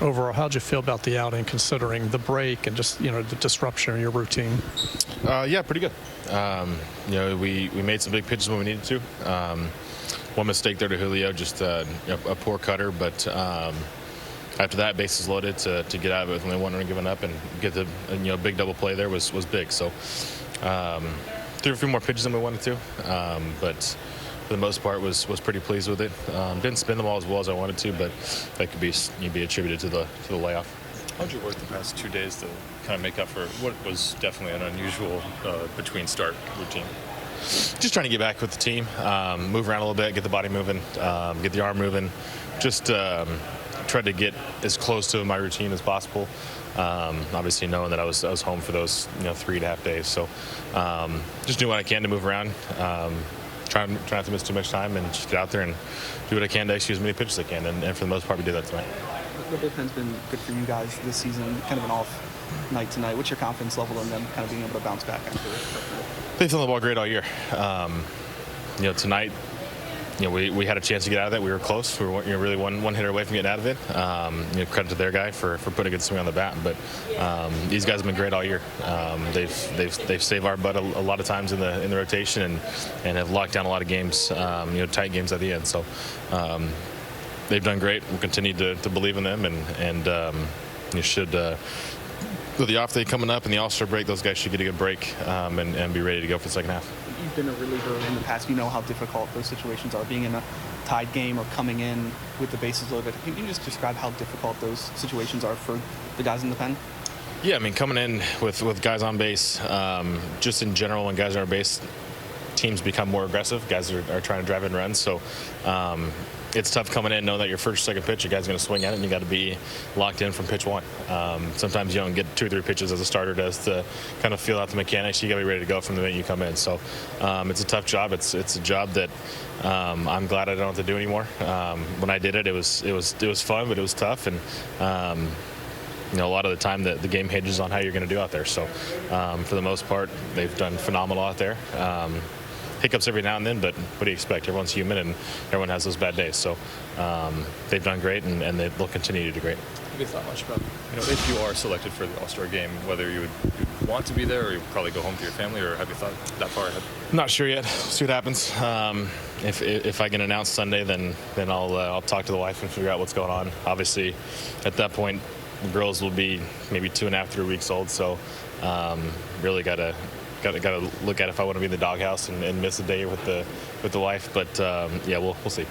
overall, how'd you feel about the outing, considering the break and just the disruption in your routine? Yeah, pretty good. We made some big pitches when we needed to. One mistake there to Julio, just a poor cutter, but after that, bases loaded to get out of it with only one run given up and get the big double play there was big. So threw a few more pitches than we wanted to, but for the most part was pretty pleased with it. Didn't spin the ball as well as I wanted to, but that could be attributed to the layoff. How'd you work the past 2 days to kind of make up for what was definitely an unusual between start routine? Just trying to get back with the team, move around a little bit, get the body moving, get the arm moving. Just tried to get as close to my routine as possible. Obviously, knowing that I was home for those 3.5 days, so just do what I can to move around. Try not to miss too much time and just get out there and do what I can to execute as many pitches as I can. And for the most part, we did that tonight. The bullpen's been good for you guys this season, kind of an off night tonight. What's your confidence level in them kind of being able to bounce back after it? They've thrown the ball great all year. Tonight, we had a chance to get out of that. We were close. We were really one hitter away from getting out of it. Credit to their guy for putting a good swing on the bat. But these guys have been great all year. They've saved our butt a lot of times in the rotation and have locked down a lot of games. Tight games at the end. So they've done great. We'll continue to believe in them and you should. With the off day coming up and the All-Star break, those guys should get a good break and be ready to go for the second half. You've been a reliever in the past. You know how difficult those situations are, being in a tied game or coming in with the bases loaded. Can you just describe how difficult those situations are for the guys in the pen? Yeah, I mean, coming in with guys on base, just in general, when guys are on base, teams become more aggressive. Guys are trying to drive in runs. So it's tough coming in knowing that your first or second pitch, your guy's going to swing at it, and you got to be locked in from pitch one. Sometimes you don't get 2 or 3 pitches as a starter does to kind of feel out the mechanics. You got to be ready to go from the minute you come in. So it's a tough job. It's a job that I'm glad I don't have to do anymore. When I did it, it was fun, but it was tough, and a lot of the time the game hinges on how you're going to do out there. So for the most part, they've done phenomenal out there. Hiccups every now and then, but what do you expect? Everyone's human, and everyone has those bad days. So they've done great, and they'll continue to do great. Have you thought much about, if you are selected for the All-Star game, whether you would want to be there or you would probably go home to your family, or have you thought that far ahead? Not sure yet. See what happens. If I get announced Sunday, then I'll talk to the wife and figure out what's going on. Obviously, at that point, the girls will be maybe 2.5, 3 weeks old. So really got to look at if I want to be in the doghouse and miss a day with the wife. But yeah, we'll see.